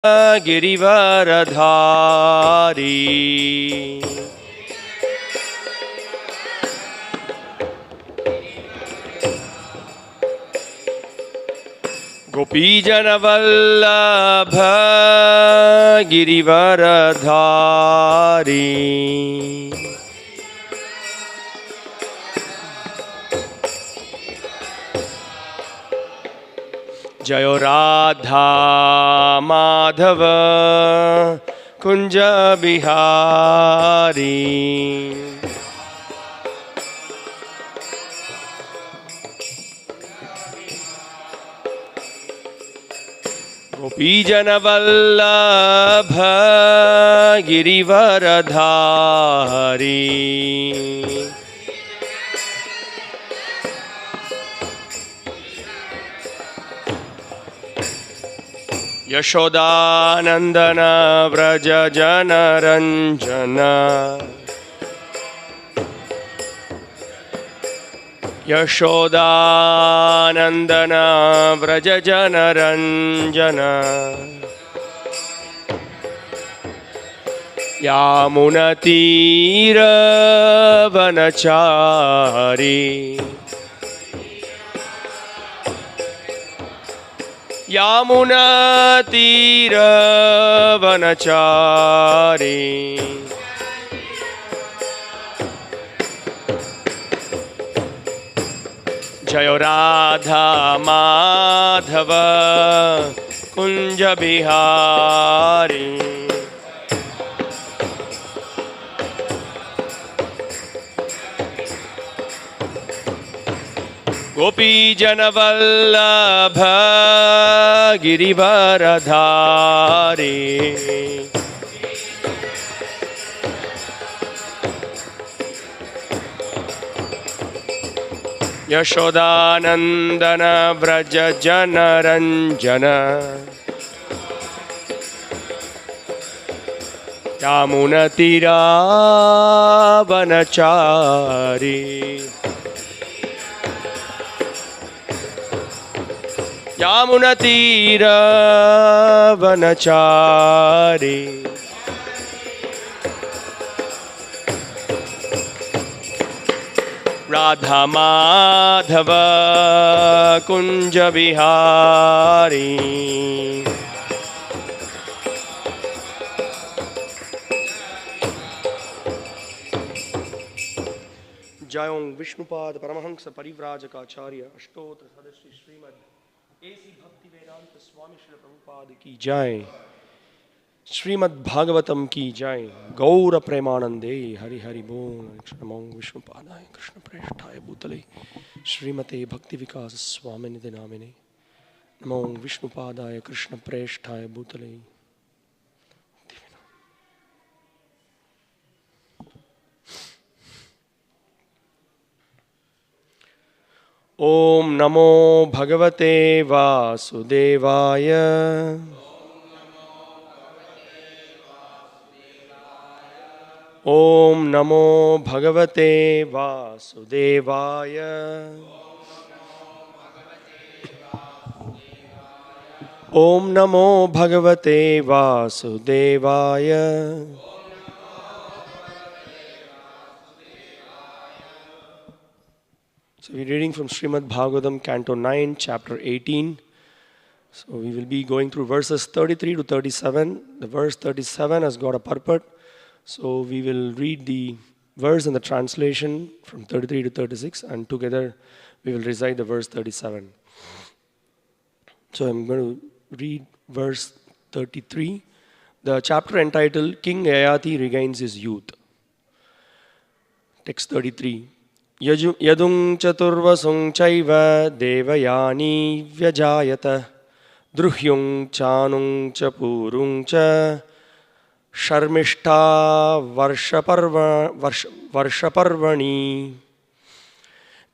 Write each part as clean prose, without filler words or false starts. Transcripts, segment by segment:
गिरिवरधारी गोपीजनवल्लभ गिरिवरधारी जय राधा माधव कुंज बिहारी गोपीजनवल्लभ गिरिवरधारी यशोदानंदन व्रज जनरंजन यशोदानंदन व्रज जनरंजन यामुनतीरवनचारी यामुनतीरवनचारी जय राधा माधव कुंज बिहारी गोपीजनवल्लभ गिरिवरधारी यशोदानंदन व्रज जनरंजन यामुनतीरावनचारी यामुनतीरवनचारी राधा माधव कुंज बिहारी जय ओं विष्णुपाद परमहंस परिव्राजकाचार्य अष्टोत्र सदस्य श्रीमद् एसी भक्ति वेदांत स्वामी श्री प्रभुपाद की जय। श्रीमद् भागवतम की जय। गौर प्रेमानंदे हरि हरि बोल। नमो विष्णुपादाय कृष्ण प्रेष्ठाय भूतले श्रीमते भक्ति विकास स्वामिनिधि नामिने। नमो विष्णुपादाय कृष्ण प्रेष्ठाय भूतले। ओम नमो भगवते वासुदेवाय। ओम नमो भगवते वासुदेवाय। ओम नमो भगवते वासुदेवाय। So we're reading from Srimad Bhagavatam, Canto 9, Chapter 18. So we will be going through verses 33 to 37. The verse 37 has got a purport. So we will read the verse and the translation from 33 to 36, and together we will recite the verse 37. So I'm going to read verse 33. The chapter entitled King Yayati Regains His Youth. Text 33. Yadung chaturvasung chaiva devayani vyajayata druhyung chanung chapurung cha sharmishta varshaparvani.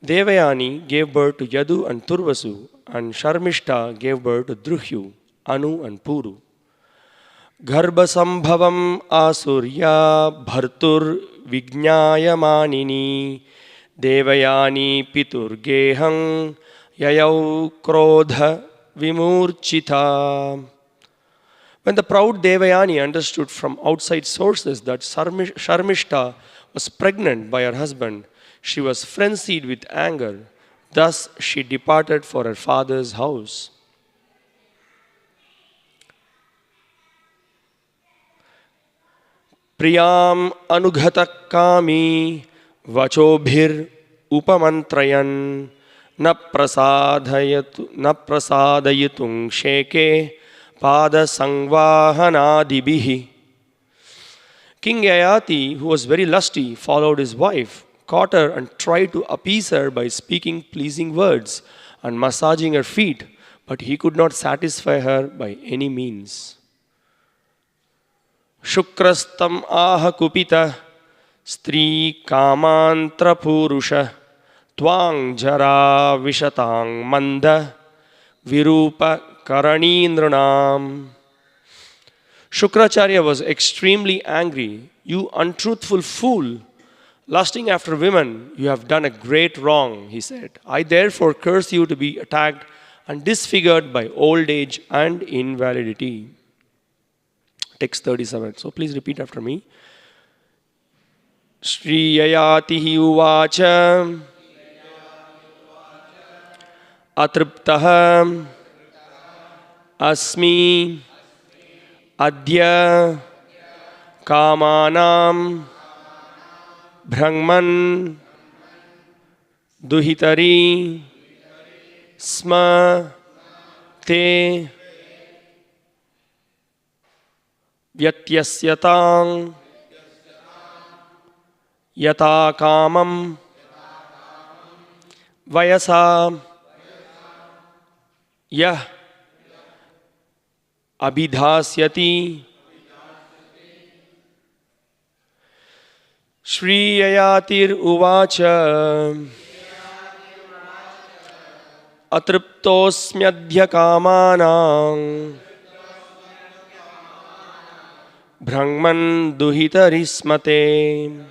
Devayani gave birth to Yadu and Turvasu, and Sharmishta gave birth to Druhyu, Anu and Puru. Garbhasambhavam asurya bhartur vijnayamanini Devayani piturgehang yayau krodha vimurchita. When the proud Devayani understood from outside sources that Sharmishta was pregnant by her husband, she was frenzied with anger. Thus she departed for her father's house. Priyam anughatak kami vachobhir upamantrayan na prasadayatung sheke pada sangvahanadibihi. King Yayati, who was very lusty, followed his wife, caught her and tried to appease her by speaking pleasing words and massaging her feet, but he could not satisfy her by any means. Shukrastam aha kupita stri kamantra purusha twang jara vishatang manda virupa karanindranam. Shukracharya was extremely angry. You untruthful fool, lusting after women, you have done a great wrong, he said. I therefore curse you to be attacked and disfigured by old age and invalidity. Text 37. So please repeat after me. Shri Yayati uvacha atriptaha asmi adya kamanam brahman duhitari sma te vyatyasyatang yata kamam vayasa yah abhidhasyati. Shri Yayatir uvacha atriptosmyadhya kamanam brahman duhitarismate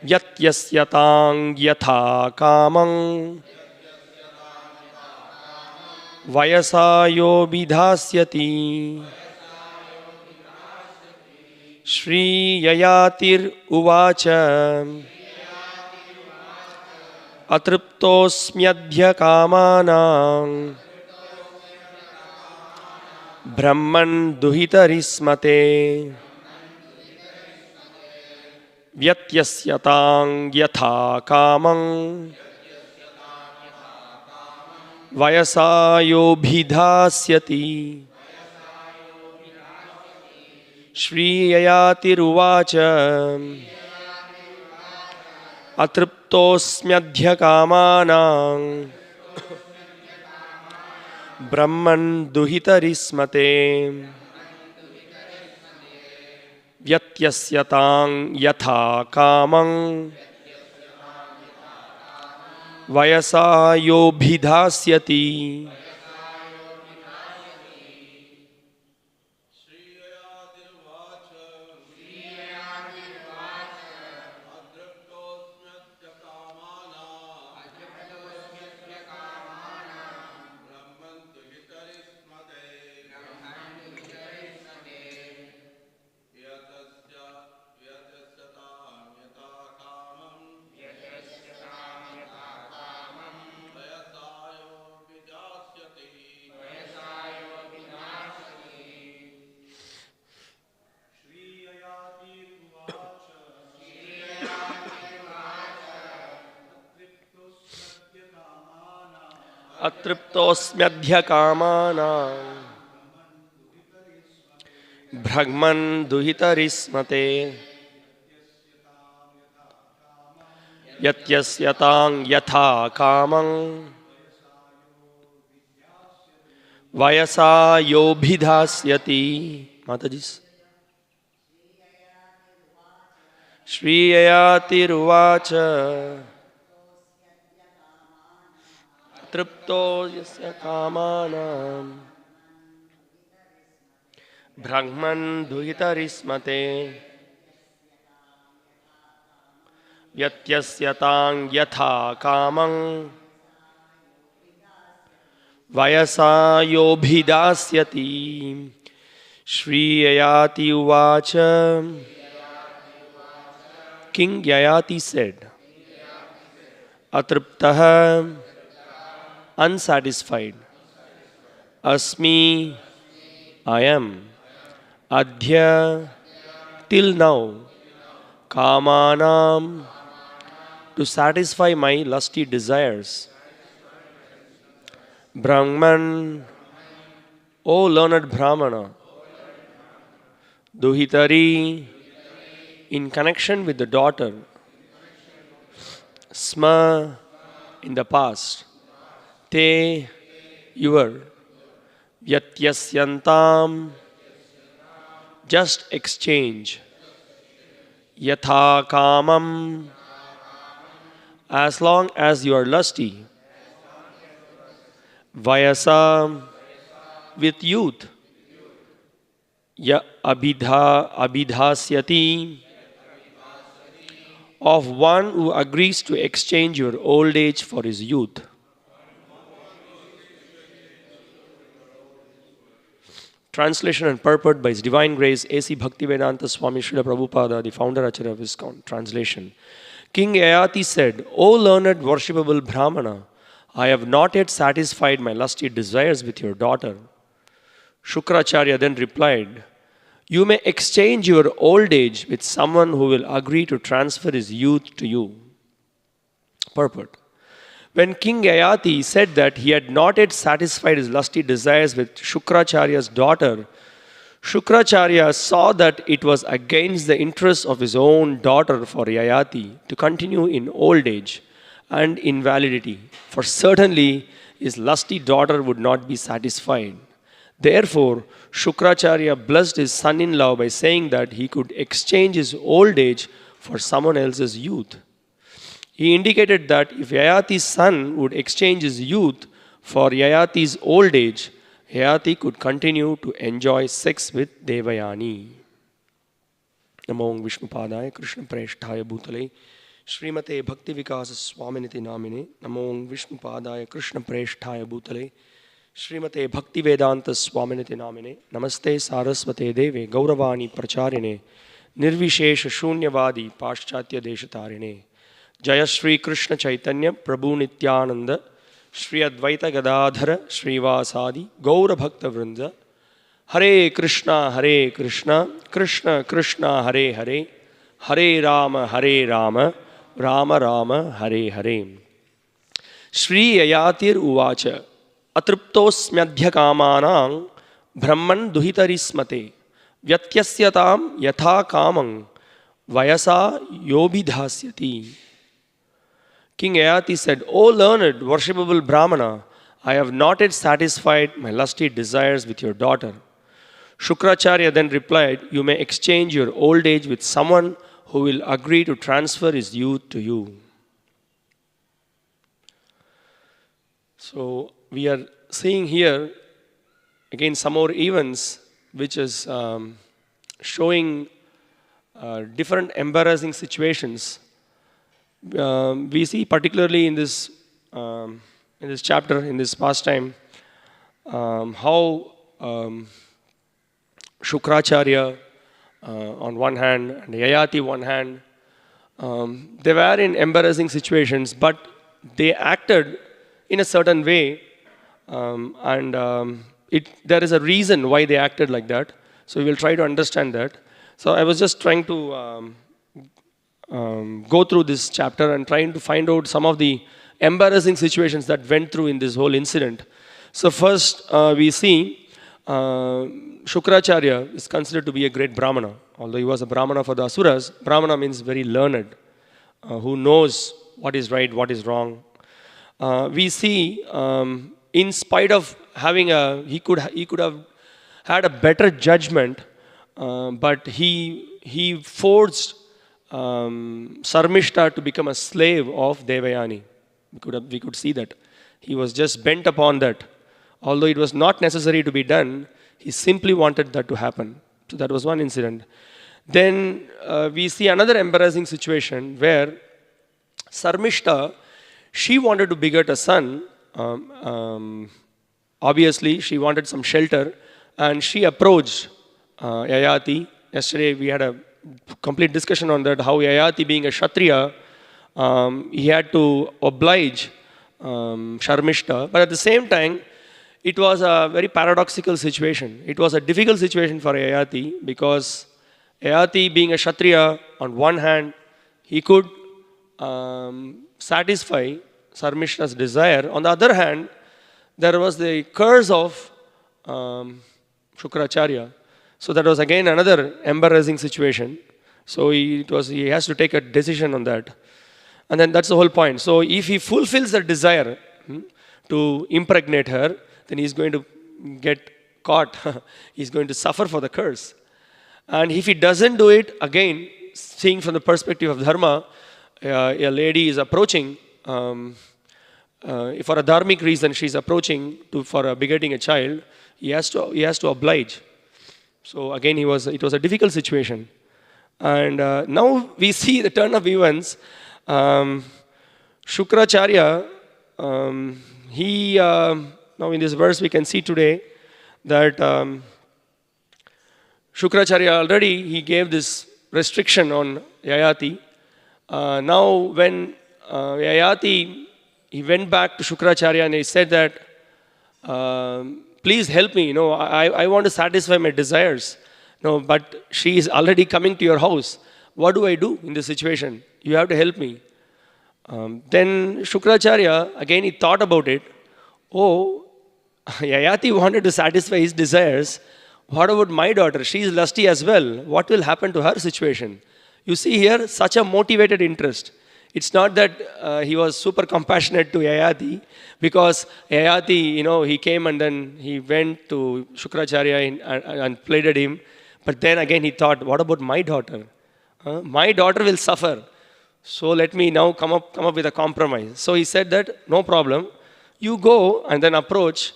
yatyasyatāṃ yatha kāmaṃ vayasāyo vidhasyati. Shri Yayatir uvacha atriptosmyadhya kāmanam brahman duhitarismate vyatyasyatang yatha kamam vayasayo bhidhasyati. Shri Yayatir uvacha atriptosmyadhya kamanam brahman duhitarismate vyatyasyatang yatha kamam vayasayo bhidhasyati. Atriptosmyadhya kamanam brahman duhitarismate yatyasyatāṃ yatha kamam vayasayo bhidhasyati. Mataji. Shri Yayatir uvacha tripto yasya kamanam brahman duhitarismate yatyasyatāṃ yatha kamam vayasa yobhidasyati. Shri Yayati uvacha. King Yayati said, Atriptaha, unsatisfied. Asmi, I am. Adhya, till now. Kamanam, to satisfy my lusty desires. Brahman, O learned Brahmana. Duhitari, in connection with the daughter. Sma, in the past. Te, your. Yatyasyantam, just exchange. Yatha kamam, as long as you are lusty. Vayasa, with youth. Ya abhidhasyati, of one who agrees to exchange your old age for his youth. Translation and purport by His Divine Grace A.C. Bhaktivedanta Swami Srila Prabhupada, the founder Acharya of ISKCON. Translation. King Yayati said, O learned worshipable Brahmana, I have not yet satisfied my lusty desires with your daughter. Shukracharya then replied, you may exchange your old age with someone who will agree to transfer his youth to you. Purport. When King Yayati said that he had not yet satisfied his lusty desires with Shukracharya's daughter, Shukracharya saw that it was against the interests of his own daughter for Yayati to continue in old age and invalidity, for certainly his lusty daughter would not be satisfied. Therefore, Shukracharya blessed his son-in-law by saying that he could exchange his old age for someone else's youth. He indicated that if Yayati's son would exchange his youth for Yayati's old age, Yayati could continue to enjoy sex with Devayani. Namo Vishnupadaya Krishna Presthaya Bhutale Srimate Bhakti Vikasa Swaminiti Namine. Namo Vishnupadaya Krishna Presthaya Bhutale Srimate Bhakti Vedanta Swaminiti Namine. Namaste Saraswate Deve Gauravani Pracharine Nirvishesha Shunyavadi Paschatya Deshatarine. Jaya Shri Krishna Chaitanya Prabhu Nityananda Shri Advaita Gadadhara Srivasadi Gaura Bhakta Vrinda. Hare Krishna Krishna Krishna Hare Hare Hare Rama Rama Rama Hare Hare. Shri Yayatir Uvacha Atriptosmyadhya Kamanang Brahman Duhitari Smate Vyatyasyatam Yatha Kamang Vayasa Yobidhasyati. King Yayati said, O learned, worshipable Brahmana, I have not yet satisfied my lusty desires with your daughter. Shukracharya then replied, you may exchange your old age with someone who will agree to transfer his youth to you. So we are seeing here again some more events which is showing different embarrassing situations. We see particularly in this chapter, in this pastime, how Shukracharya on one hand and Yayati one hand, they were in embarrassing situations, but they acted in a certain way, there is a reason why they acted like that. So we will try to understand that. So I was just trying to go through this chapter and trying to find out some of the embarrassing situations that went through in this whole incident. So first we see Shukracharya is considered to be a great Brahmana. Although he was a Brahmana for the Asuras, Brahmana means very learned, who knows what is right, what is wrong. We see in spite of having he could have had a better judgment, but he forced Sarmishta to become a slave of Devayani. We could see that. He was just bent upon that. Although it was not necessary to be done, he simply wanted that to happen. So that was one incident. Then we see another embarrassing situation where Sarmishta, she wanted to beget a son, obviously, she wanted some shelter, and she approached Yayati. Yesterday, we had a complete discussion on that, how Yayati, being a Kshatriya, he had to oblige Sharmishta, but at the same time, it was a very paradoxical situation. It was a difficult situation for Yayati because Yayati, being a Kshatriya, on one hand, he could satisfy Sharmishta's desire. On the other hand, there was the curse of Shukracharya. So that was again another embarrassing situation. So he has to take a decision on that. And then that's the whole point. So if he fulfills the desire to impregnate her, then he's going to get caught. He's going to suffer for the curse. And if he doesn't do it, again, seeing from the perspective of dharma, a lady is approaching, for a dharmic reason, she's approaching for begetting a child, he has to oblige. So again, it was a difficult situation. And now we see the turn of events. Shukracharya, now in this verse we can see today that Shukracharya already, he gave this restriction on Yayati. Now when Yayati, he went back to Shukracharya and he said that, please help me, I want to satisfy my desires. No, but she is already coming to your house. What do I do in this situation? You have to help me. Then Shukracharya, again, he thought about it. Oh, Yayati wanted to satisfy his desires. What about my daughter? She is lusty as well. What will happen to her situation? You see here, such a motivated interest. It's not that he was super compassionate to Yayati, because Yayati, he came and then he went to Shukracharya and pleaded him. But then again he thought, what about my daughter? My daughter will suffer. So let me now come up with a compromise. So he said that, no problem. You go and then approach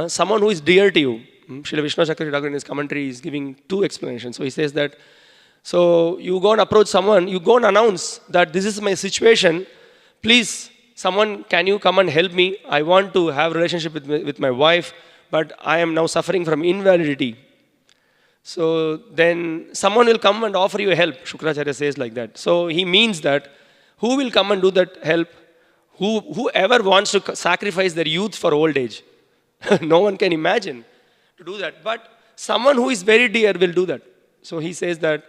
someone who is dear to you. Srila Vishnu Chakravarti Thakur in his commentary is giving two explanations. So he says that, so you go and approach someone, you go and announce that this is my situation. Please, someone, can you come and help me? I want to have a relationship with my wife, but I am now suffering from invalidity. So then someone will come and offer you help. Shukracharya says like that. So he means that who will come and do that help? Whoever wants to sacrifice their youth for old age. No one can imagine to do that. But someone who is very dear will do that. So he says that,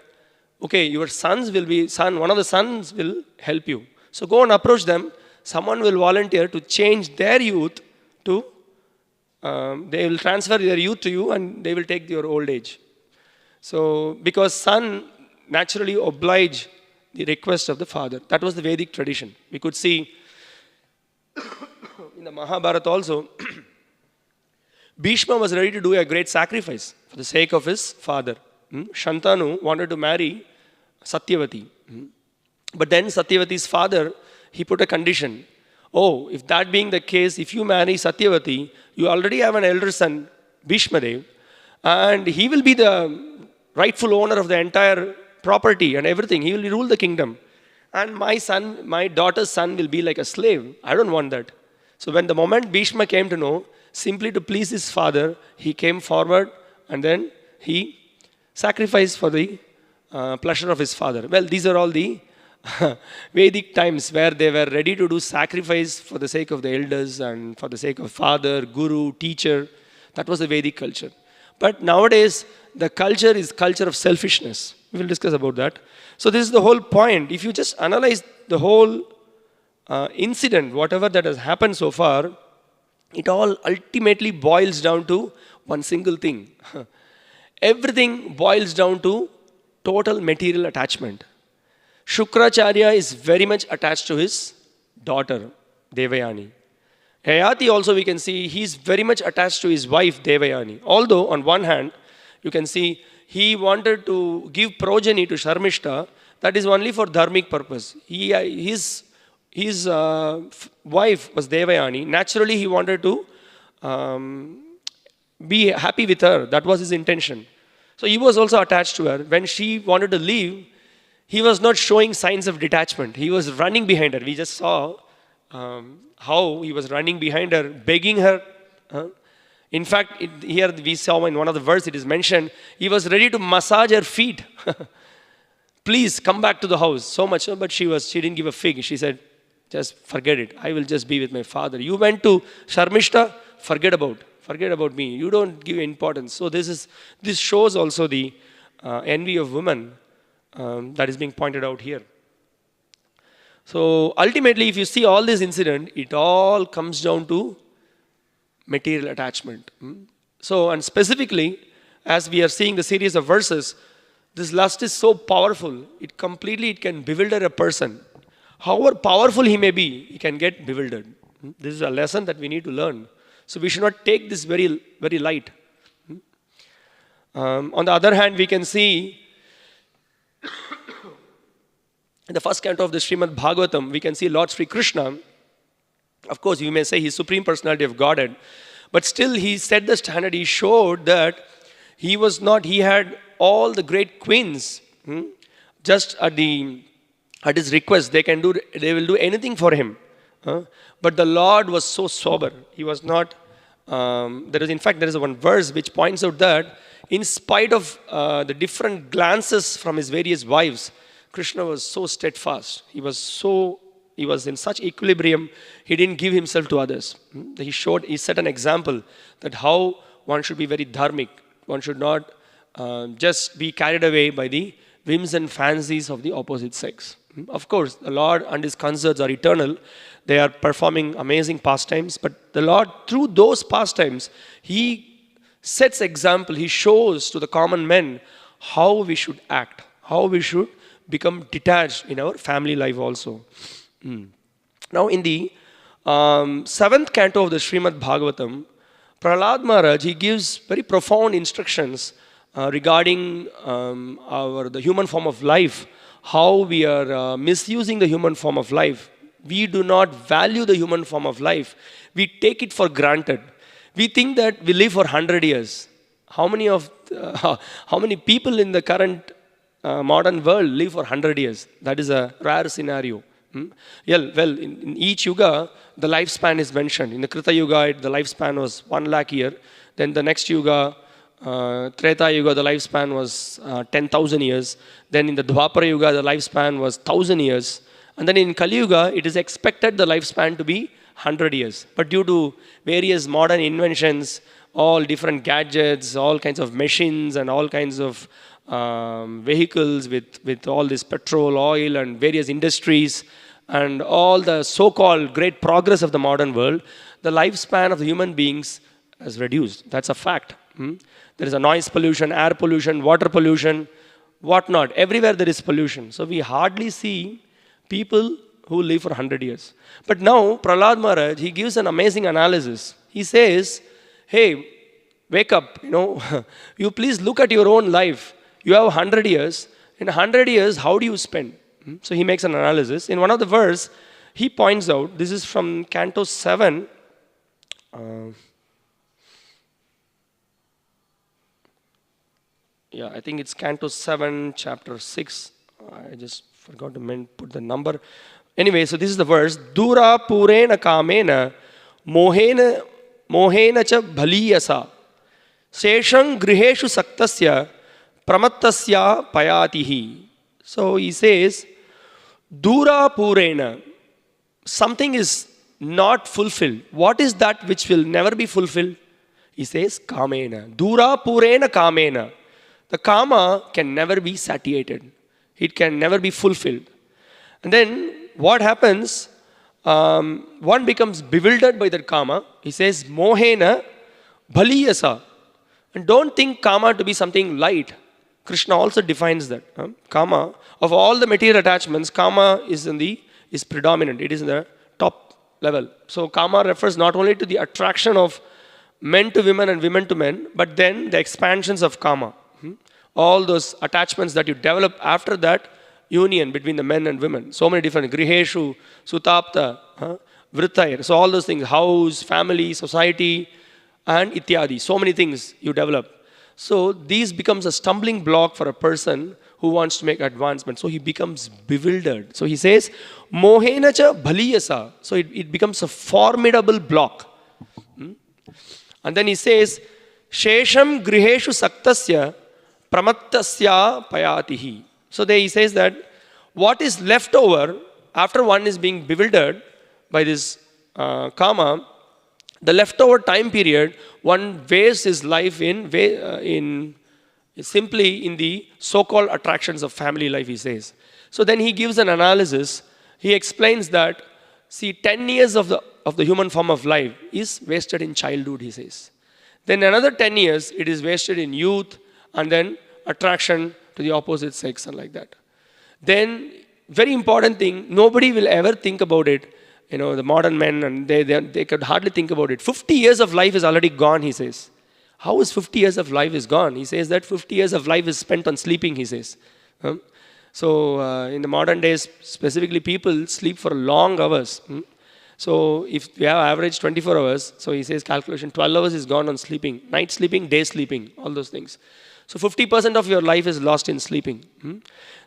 okay, your one of the sons will help you. So go and approach them. Someone will volunteer to change their youth to, they will transfer their youth to you and they will take your old age. So, because son naturally oblige the request of the father. That was the Vedic tradition. We could see in the Mahabharata also, Bhishma was ready to do a great sacrifice for the sake of his father. Shantanu wanted to marry Satyavati. But then Satyavati's father, he put a condition. Oh, if that being the case, if you marry Satyavati, you already have an elder son, Bhishmadev, and he will be the rightful owner of the entire property and everything. He will rule the kingdom. And my daughter's son will be like a slave. I don't want that. So when the moment Bhishma came to know, simply to please his father, he came forward and then he sacrificed for the pleasure of his father. Well, these are all the Vedic times where they were ready to do sacrifice for the sake of the elders and for the sake of father, guru, teacher. That was the Vedic culture. But nowadays, the culture is culture of selfishness. We will discuss about that. So this is the whole point. If you just analyze the whole incident, whatever that has happened so far, it all ultimately boils down to one single thing. Everything boils down to total material attachment. Shukracharya is very much attached to his daughter, Devayani. Yayati also we can see he's very much attached to his wife Devayani. Although on one hand, you can see he wanted to give progeny to Sharmishta, that is only for dharmic purpose. His wife was Devayani. Naturally, he wanted to be happy with her. That was his intention. So he was also attached to her. When she wanted to leave, he was not showing signs of detachment. He was running behind her. We just saw how he was running behind her, begging her. In fact, here we saw in one of the verses it is mentioned, he was ready to massage her feet. Please come back to the house. So much so, but she didn't give a fig. She said, just forget it. I will just be with my father. You went to Sharmishta, forget about me. You don't give importance. So this shows also the envy of women that is being pointed out here. So ultimately, if you see all this incident, it all comes down to material attachment. So, and specifically, as we are seeing the series of verses, this lust is so powerful, it can bewilder a person. However powerful he may be, he can get bewildered. This is a lesson that we need to learn. So we should not take this very, very light. On the other hand, we can see in the first canto of the Srimad Bhagavatam, we can see Lord Sri Krishna. Of course, you may say he's Supreme Personality of Godhead, but still he set the standard. He showed that he had all the great queens. Just at his request, they will do anything for him. But the Lord was so sober. He was not. There is one verse which points out that in spite of the different glances from his various wives, Krishna was so steadfast. He was in such equilibrium. He didn't give himself to others. He set an example that how one should be very dharmic. One should not just be carried away by the whims and fancies of the opposite sex. Of course, the Lord and his consorts are eternal. They are performing amazing pastimes. But the Lord, through those pastimes, he sets example. He shows to the common men how we should act, how we should become detached in our family life also. Now, in the 7th canto of the Srimad Bhagavatam, Prahlad Maharaj, he gives very profound instructions regarding the human form of life, how we are misusing the human form of life. We do not value the human form of life. We take it for granted. We think that we live for 100 years. How many people in the current modern world live for 100 years? That is a rare scenario. Well, in each yuga, the lifespan is mentioned. In the Krita Yuga, the lifespan was 1 lakh year. Then the next yuga, Treta Yuga, the lifespan was 10,000 years. Then in the Dwapara Yuga, the lifespan was 1,000 years. And then in Kali Yuga, it is expected the lifespan to be 100 years. But due to various modern inventions, all different gadgets, all kinds of machines and all kinds of vehicles with all this petrol, oil and various industries and all the so-called great progress of the modern world, the lifespan of the human beings has reduced. That's a fact. There is a noise pollution, air pollution, water pollution, whatnot. Everywhere there is pollution. So we hardly see people who live for 100 years. But now Prahlad Maharaj, he gives an amazing analysis. He says, hey, wake up, you please look at your own life. You have 100 years. In 100 years, how do you spend? So he makes an analysis. In one of the verse, he points out, this is from Canto 7. I think it's Canto 7, chapter 6. I just forgot to put the number. Anyway, so this is the verse. Dura purena kamena mohena cha bhaliyasa seshang griheshu saktasya pramattasya payatihi. So he says, Dura purena, something is not fulfilled. What is that which will never be fulfilled? He says, kamena. Dura purena kamena. The kama can never be satiated. It can never be fulfilled. And then what happens? One becomes bewildered by that kama. He says, mohena bhaliyasa. And don't think kama to be something light. Krishna also defines that. Kama, of all the material attachments, kama is predominant. It is in the top level. So kama refers not only to the attraction of men to women and women to men, but then the expansions of kama. All those attachments that you develop after that union between the men and women. So many different, griheshu, sutapta, vrittayar. So all those things, house, family, society, and ityadi. So many things you develop. So these becomes a stumbling block for a person who wants to make advancement. So he becomes bewildered. So he says, mohena cha bhaliyasa. So it becomes a formidable block. And And then he says, Shesham griheshu saktasya pramattasya payatihi. So there he says that what is left over after one is being bewildered by this karma, the leftover time period, one wastes his life simply in the so-called attractions of family life, he says. So then he gives an analysis. He explains that, see, 10 years of the human form of life is wasted in childhood, he says. Then another 10 years, it is wasted in youth, and then attraction to the opposite sex and like that. Then, very important thing, nobody will ever think about it. The modern men, and they could hardly think about it. 50 years of life is already gone, he says. How is 50 years of life is gone? He says that 50 years of life is spent on sleeping, he says. So in the modern days, specifically people sleep for long hours. So if we have average 24 hours, so he says calculation, 12 hours is gone on sleeping. Night sleeping, day sleeping, all those things. So 50% of your life is lost in sleeping.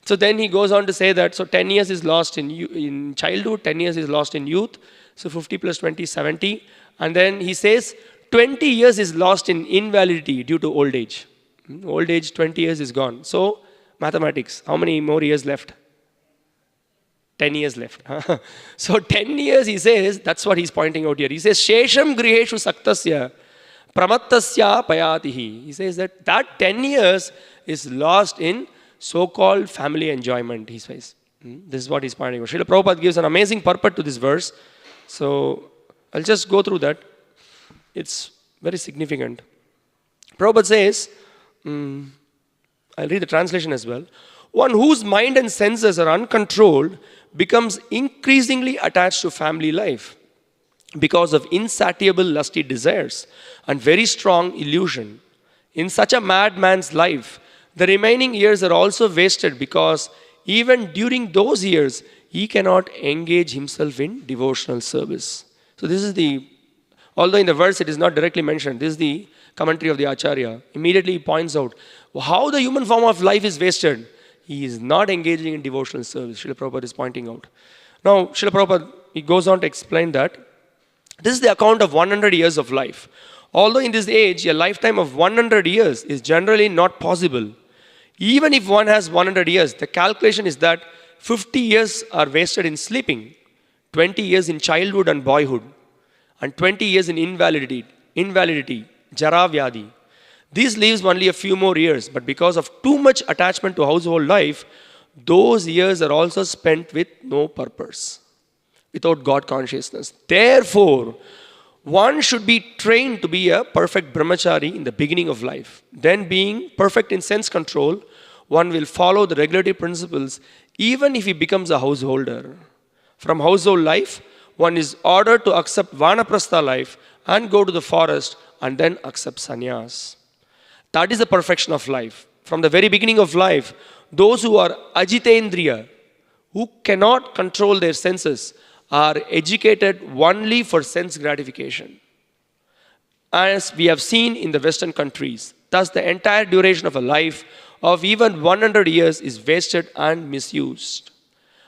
So then he goes on to say that, so 10 years is lost in childhood, 10 years is lost in youth. So 50 plus 20 is 70. And then he says 20 years is lost in invalidity due to old age. Old age, 20 years is gone. So mathematics, how many more years left? 10 years left. So 10 years, he says, that's what he's pointing out here. He says, Shesham griheshu saktasya pramattasya payatihi. He says that 10 years is lost in so-called family enjoyment, he says. This is what he's pointing out. Srila Prabhupada gives an amazing purport to this verse. So I'll just go through that. It's very significant. Prabhupada says, I'll read the translation as well. One whose mind and senses are uncontrolled becomes increasingly attached to family life because of insatiable lusty desires and very strong illusion. In such a madman's life, the remaining years are also wasted because even during those years, he cannot engage himself in devotional service. So this is although in the verse it is not directly mentioned, this is the commentary of the Acharya. Immediately he points out how the human form of life is wasted. He is not engaging in devotional service. Srila Prabhupada is pointing out. Now, Srila Prabhupada, he goes on to explain that this is the account of 100 years of life. Although in this age, a lifetime of 100 years is generally not possible. Even if one has 100 years, the calculation is that 50 years are wasted in sleeping, 20 years in childhood and boyhood, and 20 years in invalidity, jara vyadi. This leaves only a few more years, but because of too much attachment to household life, those years are also spent with no purpose, without God consciousness. Therefore, one should be trained to be a perfect brahmachari in the beginning of life. Then, being perfect in sense control, one will follow the regulative principles even if he becomes a householder. From household life, one is ordered to accept vanaprastha life and go to the forest and then accept sannyas. That is the perfection of life. From the very beginning of life, those who are ajitendriya, who cannot control their senses, are educated only for sense gratification. As we have seen in the Western countries, thus the entire duration of a life of even 100 years is wasted and misused.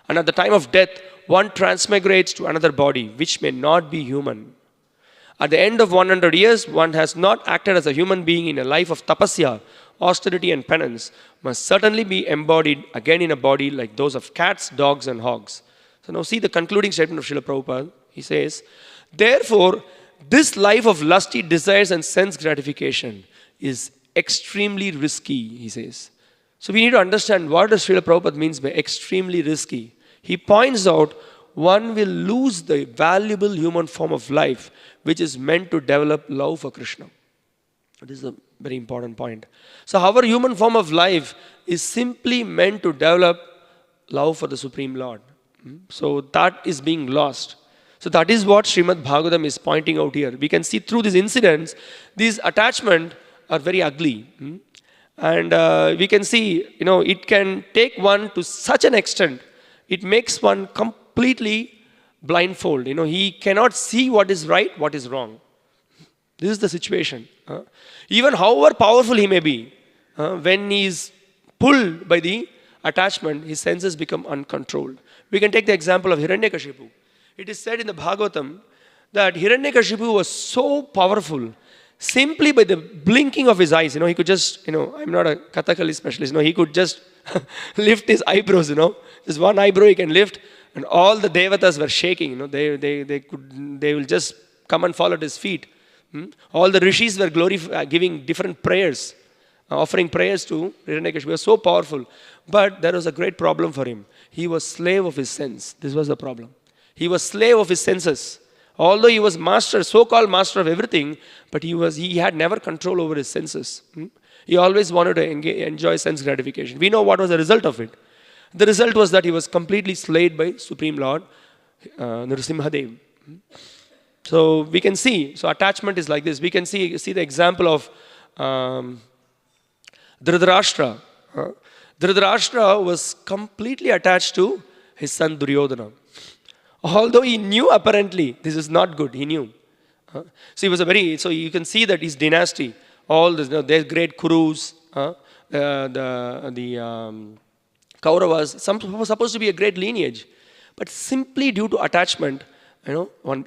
And at the time of death, one transmigrates to another body, which may not be human. At the end of 100 years, one has not acted as a human being in a life of tapasya, austerity and penance, must certainly be embodied again in a body like those of cats, dogs and hogs. So now see the concluding statement of Srila Prabhupada. He says, therefore, this life of lusty desires and sense gratification is extremely risky, he says. So we need to understand what does Srila Prabhupada means by extremely risky. He points out one will lose the valuable human form of life which is meant to develop love for Krishna. This is a very important point. So our human form of life is simply meant to develop love for the Supreme Lord. So that is being lost. So that is what Srimad Bhagavatam is pointing out here. We can see through these incidents, these attachments are very ugly. And we can see, it can take one to such an extent, it makes one completely blindfold. He cannot see what is right, what is wrong. This is the situation. Even however powerful he may be, when he is pulled by the attachment, his senses become uncontrolled. We can take the example of Hiranyakashipu. It is said in the Bhagavatam that Hiranyakashipu was so powerful, Simply by the blinking of his eyes, he could just, I'm not a Kathakali specialist, he could just lift his eyebrows, Just one eyebrow he can lift, and all the devatas were shaking, they will just come and fall at his feet. All the rishis were giving different prayers, offering prayers to Hiranyakashipu. He was so powerful. But there was a great problem for him. He was slave of his sense. This was the problem. He was slave of his senses. Although he was master, so-called master of everything, but he had never control over his senses. He always wanted to enjoy sense gratification. We know what was the result of it. The result was that he was completely slayed by Supreme Lord Nrsimhadev. So we can see, attachment is like this. We can see the example of Dhritarashtra. Dhritarashtra was completely attached to his son Duryodhana. Although he knew apparently this is not good, he knew. So you can see that his dynasty, all this, their great Kurus, the Kauravas, was supposed to be a great lineage, but simply due to attachment,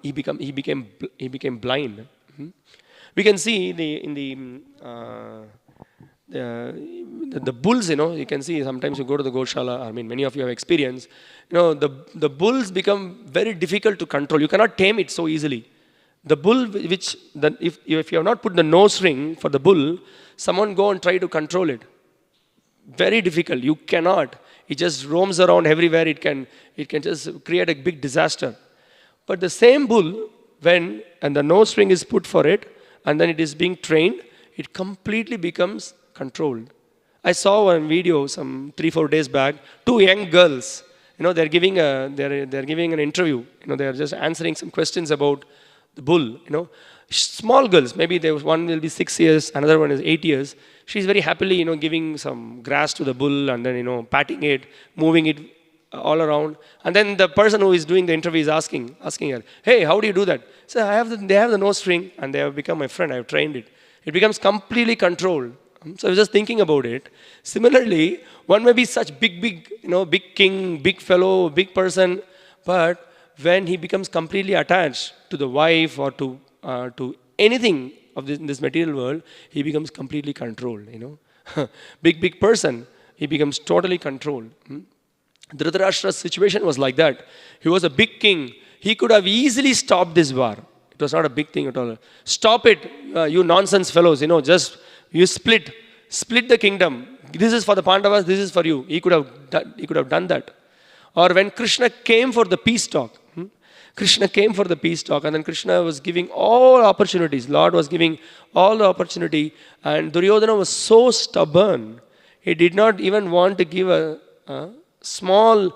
he became blind. We can see the bulls, you can see sometimes you go to the Goshala, many of you have experienced, the bulls become very difficult to control. You cannot tame it so easily. The bull, if you have not put the nose ring for the bull, someone go and try to control it. Very difficult. You cannot. It just roams around everywhere. It can just create a big disaster. But the same bull, and the nose ring is put for it, and then it is being trained, it completely becomes controlled. I saw one video some 3-4 days back. 2 young girls, they're giving an interview. They're just answering some questions about the bull. Small girls. Maybe one will be 6 years, another one is 8 years. She's very happily, giving some grass to the bull and then patting it, moving it all around. And then the person who is doing the interview is asking her, "Hey, how do you do that?" So they have the nose ring and they have become my friend. I have trained it. It becomes completely controlled. So I was just thinking about it. Similarly, one may be such big king, big fellow, big person, but when he becomes completely attached to the wife or to anything of this material world, he becomes completely controlled. Big person, he becomes totally controlled. Dhritarashtra's situation was like that. He was a big king. He could have easily stopped this war. It was not a big thing at all. Stop it, you nonsense fellows. Just you split the kingdom. This is for the Pandavas. This is for you. He could have done that. Or when Krishna came for the peace talk, and then Krishna was giving all opportunities. Lord was giving all the opportunity, and Duryodhana was so stubborn. He did not even want to give a small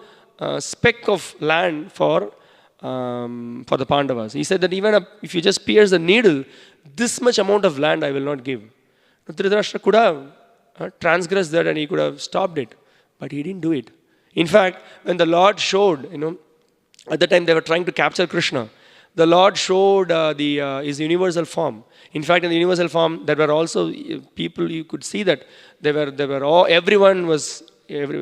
speck of land for the Pandavas. He said that even if you just pierce the needle, this much amount of land I will not give. Dhritarashtra could have transgressed that and he could have stopped it, but he didn't do it. In fact, when the Lord showed, at the time they were trying to capture Krishna, the Lord showed his universal form. In fact, in the universal form, there were also people, you could see that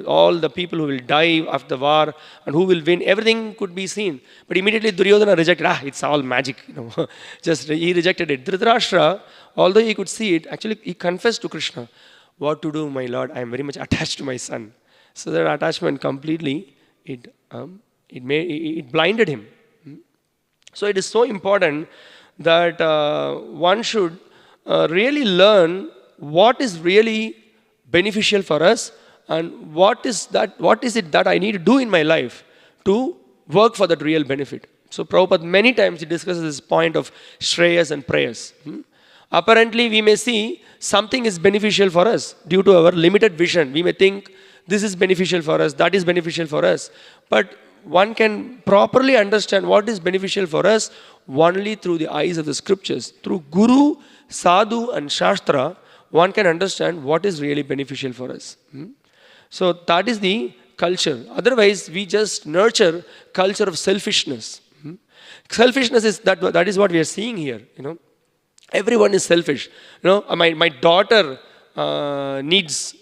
all the people who will die after the war and who will win, everything could be seen. But immediately Duryodhana rejected, it's all magic. He rejected it. Dhritarashtra, although he could see it, actually he confessed to Krishna, "What to do, my Lord? I am very much attached to my son." So that attachment completely, it blinded him. So it is so important that one should really learn what is really beneficial for us and what is it that I need to do in my life to work for that real benefit. So Prabhupada many times he discusses this point of Shreyas and prayers. Apparently we may see something is beneficial for us due to our limited vision. We may think this is beneficial for us, that is beneficial for us. But one can properly understand what is beneficial for us only through the eyes of the scriptures. Through Guru, Sadhu and Shastra, one can understand what is really beneficial for us. So that is the culture. Otherwise, we just nurture culture of selfishness. Selfishness is that is what we are seeing here. Everyone is selfish. My daughter needs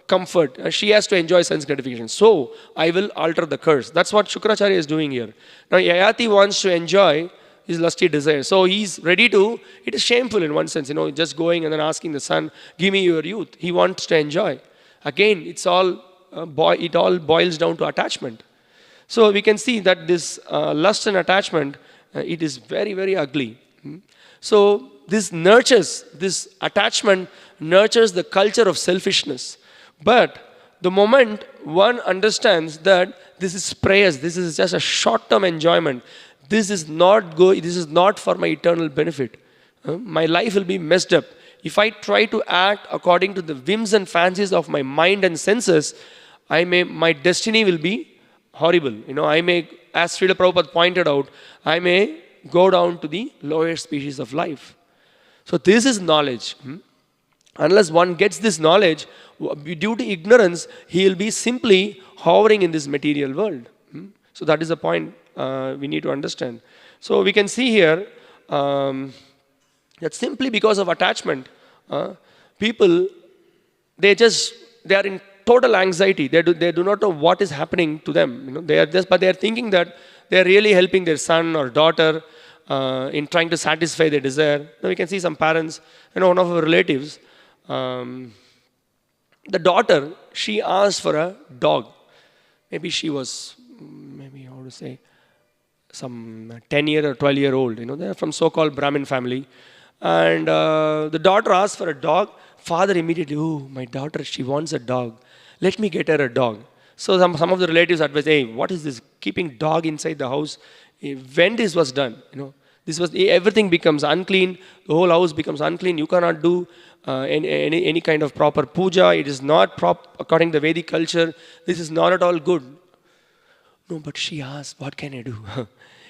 comfort. She has to enjoy sense gratification. So I will alter the curse. That's what Shukracharya is doing here. Now Yayati wants to enjoy his lusty desire. So he's ready to, it is shameful in one sense, just going and then asking the son, give me your youth. He wants to enjoy. Again, it all boils down to attachment. So we can see that this lust and attachment, it is very, very ugly. So this attachment nurtures the culture of selfishness. But the moment one understands that this is prayers, this is just a short-term enjoyment, this is not for my eternal benefit. My life will be messed up. If I try to act according to the whims and fancies of my mind and senses, my destiny will be horrible. I may, as Srila Prabhupada pointed out, I may go down to the lower species of life. So this is knowledge. Unless one gets this knowledge, due to ignorance, he will be simply hovering in this material world. So that is the point we need to understand. So we can see here that simply because of attachment, people, they are in total anxiety. They do not know what is happening to them. They are thinking that they are really helping their son or daughter in trying to satisfy their desire. Now we can see some parents, one of our relatives, the daughter, she asked for a dog. Maybe she was, how to say, some 10-year or 12-year-old. They are from so-called Brahmin family. And the daughter asked for a dog. Father immediately, oh, my daughter, she wants a dog. Let me get her a dog. So some of the relatives advised, hey, what is this? Keeping dog inside the house? When this was done, everything becomes unclean. The whole house becomes unclean. You cannot do any kind of proper puja. It is not according to the Vedic culture. This is not at all good. No, but she asked, what can I do?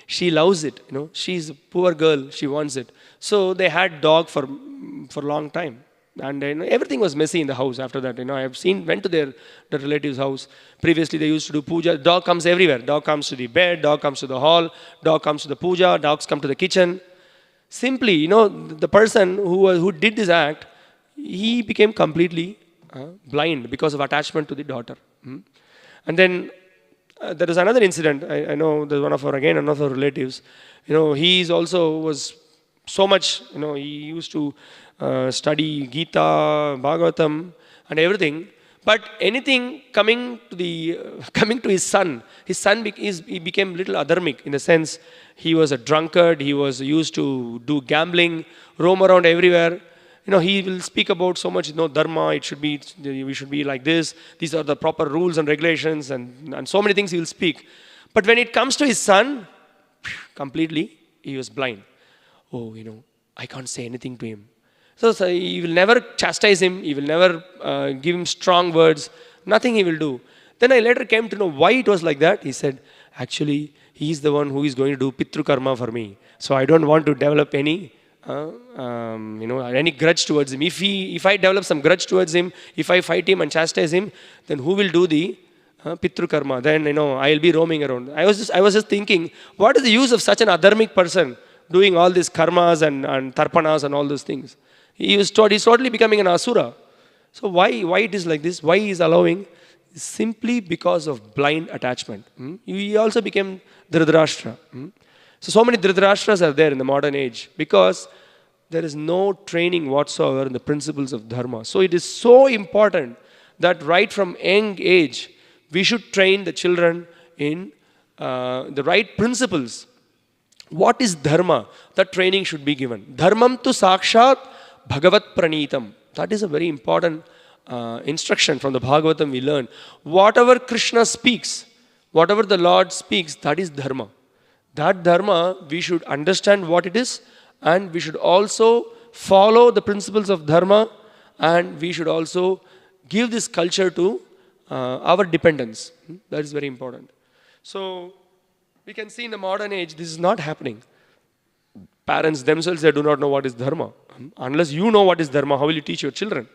She loves it. She's a poor girl. She wants it. So they had dog for a long time. And everything was messy in the house after that. I have went to the relative's house. Previously, they used to do puja. Dog comes everywhere. Dog comes to the bed. Dog comes to the hall. Dog comes to the puja. Dogs come to the kitchen. Simply, the person who did this act, he became completely blind because of attachment to the daughter. And then there is another incident. I know there's one of our relatives. He also was so much, he used to study Gita, Bhagavatam and everything. But anything coming to his son he became a little adharmic in the sense he was a drunkard, he was used to do gambling, roam around everywhere. He will speak about so much, dharma, we should be like this, these are the proper rules and regulations and so many things he will speak. But when it comes to his son, completely, he was blind. Oh, I can't say anything to him. So he will never chastise him, he will never give him strong words, nothing he will do. Then I later came to know why it was like that. He said, actually, he's the one who is going to do Pitru Karma for me. So I don't want to develop any grudge towards him. If I develop some grudge towards him, if I fight him and chastise him, then who will do the Pitru Karma? Then, I'll be roaming around. I was just thinking, what is the use of such an adharmic person doing all these karmas and tarpanas and all those things? He's totally becoming an asura. So why it is like this? Why he is allowing? Simply because of blind attachment. He also became Dhritarashtra. So many Dhritarashtras are there in the modern age because there is no training whatsoever in the principles of dharma. So it is so important that right from young age, we should train the children in the right principles. What is dharma? That training should be given. Dharmam tu sakshat bhagavat pranitam. That is a very important instruction from the Bhagavatam we learn. Whatever Krishna speaks, whatever the Lord speaks, that is dharma. That dharma, we should understand what it is, and we should also follow the principles of dharma, and we should also give this culture to our dependents. That is very important. So we can see in the modern age, this is not happening. Parents themselves, they do not know what is dharma. Unless you know what is dharma, how will you teach your children?